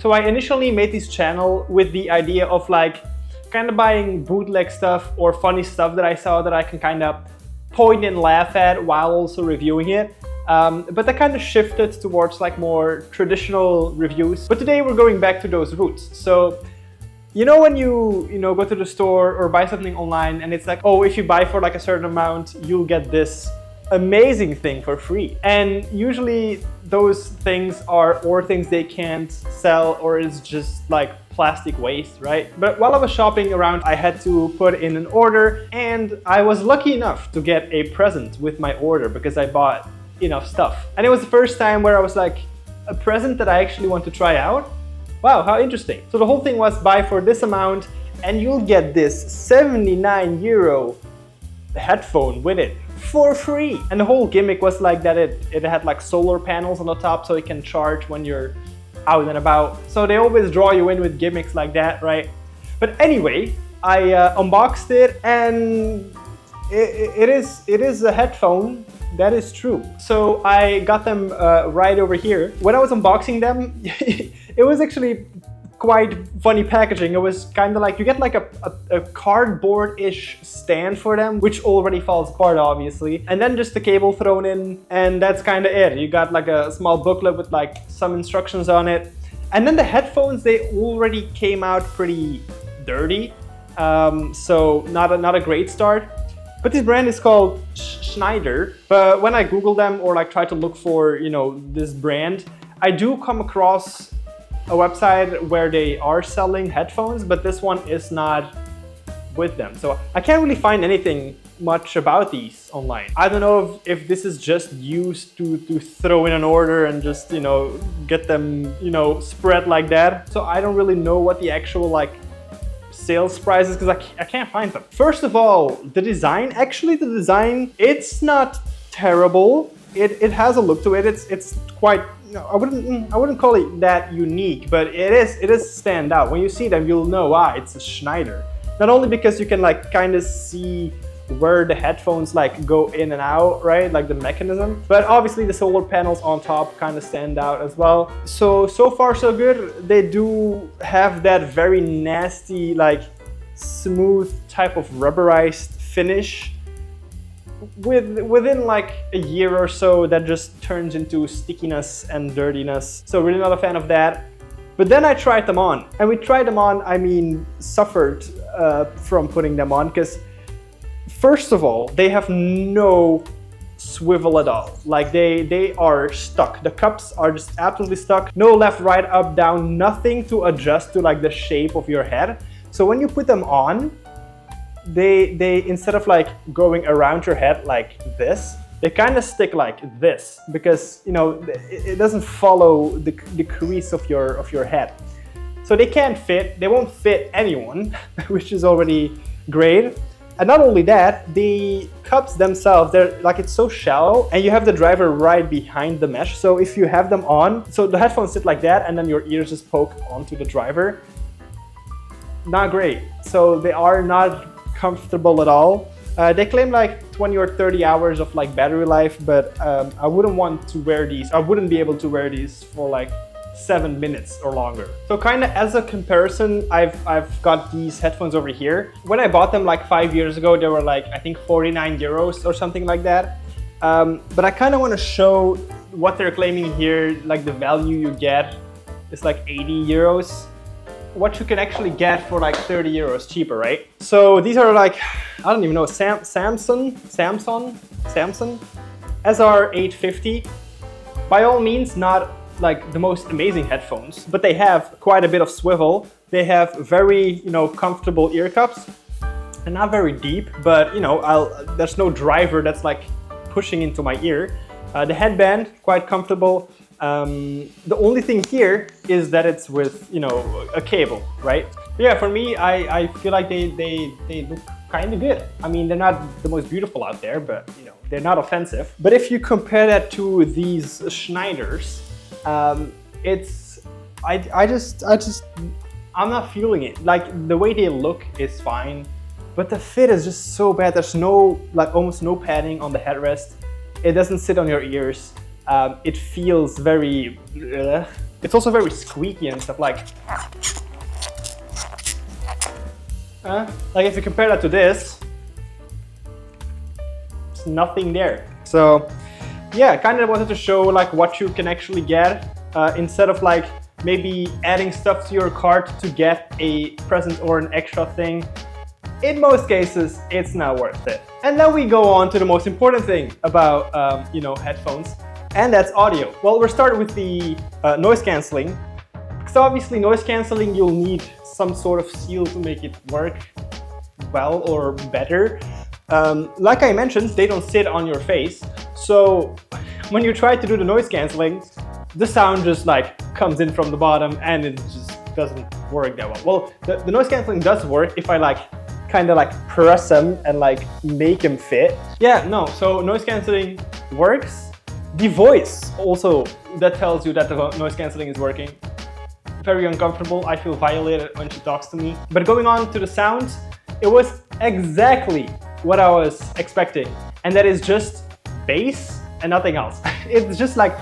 So I initially made this channel with the idea of like kind of buying bootleg stuff or funny stuff that I saw that I can kind of point and laugh at while also reviewing it. But that kind of shifted towards like more traditional reviews. But today we're going back to those roots. So you know when you go to the store or buy something online and it's like, oh, if you buy for like a certain amount, you'll get this amazing thing for free. And usually those things are or things they can't sell or it's just like plastic waste, right? But while I was shopping around, I had to put in an order and I was lucky enough to get a present with my order because I bought enough stuff. And it was the first time where I was like, a present that I actually want to try out? Wow, how interesting. So the whole thing was buy for this amount and you'll get this 79 euro headphone with it for free. And the whole gimmick was like that it had like solar panels on the top so it can charge when you're out and about. So they always draw you in with gimmicks like that, right? But anyway, I unboxed it and it is a headphone. That is true. So I got them right over here. When I was unboxing them, it was actually quite funny packaging. It was kind of like you get like a cardboard-ish stand for them, which already falls apart obviously, and then just the cable thrown in, and that's kind of it. You got like a small booklet with like some instructions on it, and then the headphones, they already came out pretty dirty, so not a great start. But this brand is called Schneider. But when I Google them or like try to look for, this brand, I do come across a website where they are selling headphones, but this one is not with them. So I can't really find anything much about these online. I don't know if this is just used to throw in an order and just, get them, spread like that. So I don't really know what the actual like sales prices, because I can't find them. First of all, the design, it's not terrible. It has a look to it. It's quite, I wouldn't call it that unique, but it is stand out. When you see them, you'll know, it's a Schneider. Not only because you can like kind of see where the headphones like go in and out, right? Like the mechanism, but obviously the solar panels on top kind of stand out as well. So far so good. They do have that very nasty, like smooth type of rubberized finish. Within like a year or so, that just turns into stickiness and dirtiness. So really not a fan of that. But then I tried them on, and we tried them on, I mean, suffered from putting them on, because first of all, they have no swivel at all. Like they are stuck. The cups are just absolutely stuck. No left, right, up, down, nothing to adjust to like the shape of your head. So when you put them on, they instead of like going around your head like this, they kind of stick like this, because it doesn't follow the crease of your head. So they can't fit. They won't fit anyone, which is already great. And not only that, the cups themselves, they're like, it's so shallow, and you have the driver right behind the mesh. So if you have them on, so the headphones sit like that, and then your ears just poke onto the driver. Not great. So they are not comfortable at all. They claim like 20 or 30 hours of like battery life, but I wouldn't want to wear these. I wouldn't be able to wear these for like 7 minutes or longer. So kind of as a comparison, I've got these headphones over here. When I bought them like 5 years ago, they were like, I think 49 euros or something like that. But I kind of want to show what they're claiming here, like the value you get is like 80 euros. What you can actually get for like 30 euros cheaper, right? So these are like, I don't even know, Samsung SR850. By all means, not like the most amazing headphones, but they have quite a bit of swivel. They have very, comfortable ear cups, and not very deep, but there's no driver that's like pushing into my ear. The headband, quite comfortable. The only thing here is that it's with, a cable, right? But yeah, for me, I feel like they look kind of good. I mean, they're not the most beautiful out there, but they're not offensive. But if you compare that to these Schneiders, I'm not feeling it. Like the way they look is fine, but the fit is just so bad. There's almost no padding on the headrest. It doesn't sit on your ears. It feels very, It's also very squeaky and stuff, like if you compare that to this, there's nothing there. So yeah, kind of wanted to show like what you can actually get instead of like maybe adding stuff to your cart to get a present or an extra thing. In most cases, it's not worth it. And then we go on to the most important thing about you know, headphones, and that's audio. Well, we'll start with the noise cancelling. So obviously noise cancelling, you'll need some sort of seal to make it work well or better. Like I mentioned, they don't sit on your face. So when you try to do the noise cancelling, the sound just like comes in from the bottom and it just doesn't work that well. Well, the noise cancelling does work if I like kind of like press them and like make them fit. Yeah, no, so noise cancelling works. The voice also, that tells you that the noise cancelling is working. Very uncomfortable, I feel violated when she talks to me. But going on to the sounds, it was exactly what I was expecting. And that is just bass and nothing else. It's just like,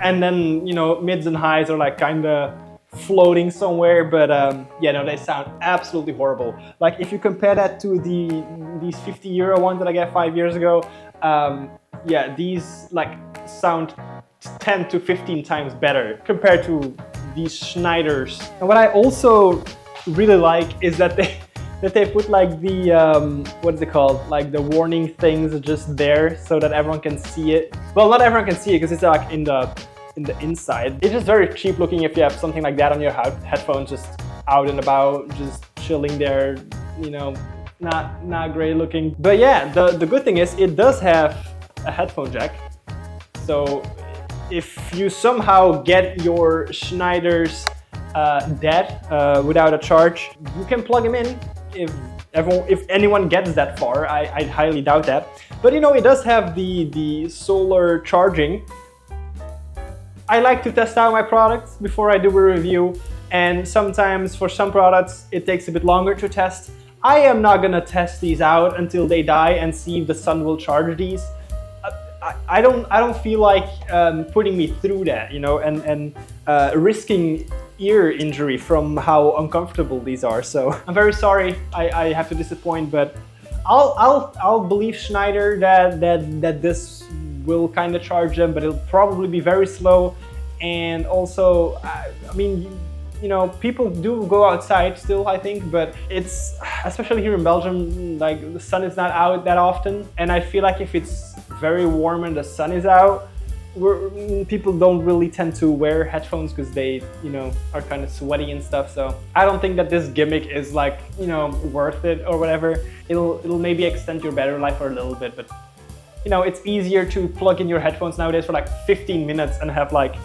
and then, you know, mids and highs are like kind of floating somewhere, but yeah, no, they sound absolutely horrible. Like if you compare that to these 50 euro ones that I got 5 years ago, yeah, these like sound 10 to 15 times better compared to these Schneiders. And what I also really like is that they put like the what is it called, like the warning things just there so that everyone can see it. Well, not everyone can see it because it's like in the inside. It's just very cheap looking if you have something like that on your headphones, just out and about, just chilling there, you know, not great looking. But yeah, the good thing is it does have a headphone jack. So if you somehow get your Schneiders dead without a charge, you can plug them in. If anyone gets that far, I highly doubt that. But you know, it does have the solar charging. I like to test out my products before I do a review, and sometimes for some products it takes a bit longer to test. I am not gonna test these out until they die and see if the sun will charge these. I don't feel like putting me through that, you know, and risking ear injury from how uncomfortable these are. So I'm very sorry I have to disappoint, but I'll believe Schneider that this will kind of charge them, but it'll probably be very slow. And also, I mean, you know, people do go outside still, I think, but it's, especially here in Belgium, like the sun is not out that often. And I feel like if it's very warm and the sun is out, people don't really tend to wear headphones because they, you know, are kind of sweaty and stuff. So I don't think that this gimmick is like, you know, worth it or whatever. It'll maybe extend your battery life for a little bit, but you know, it's easier to plug in your headphones nowadays for like 15 minutes and have like,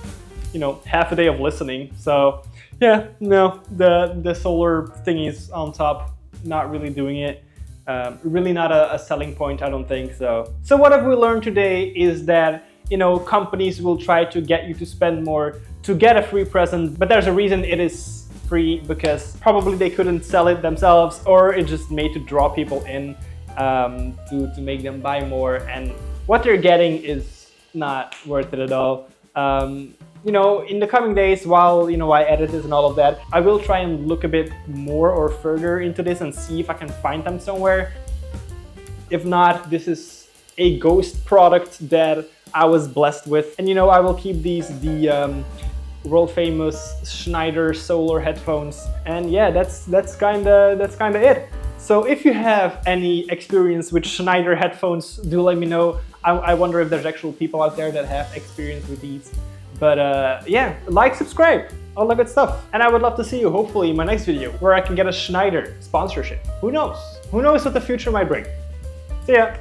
you know, half a day of listening. So yeah, no, the solar thingies on top, not really doing it. Really not a selling point, I don't think so. So what have we learned today is that, you know, companies will try to get you to spend more to get a free present, but there's a reason it is free, because probably they couldn't sell it themselves, or it's just made to draw people in to make them buy more, and what they're getting is not worth it at all. You know, in the coming days, while, you know, I edit this and all of that, I will try and look a bit more or further into this and see if I can find them somewhere. If not, this is a ghost product that I was blessed with. And you know, I will keep the world famous Schneider solar headphones. And yeah, that's kinda it. So if you have any experience with Schneider headphones, do let me know. I wonder if there's actual people out there that have experience with these. But yeah, like, subscribe, all that good stuff. And I would love to see you, hopefully, in my next video, where I can get a Schneider sponsorship. Who knows? Who knows what the future might bring? See ya.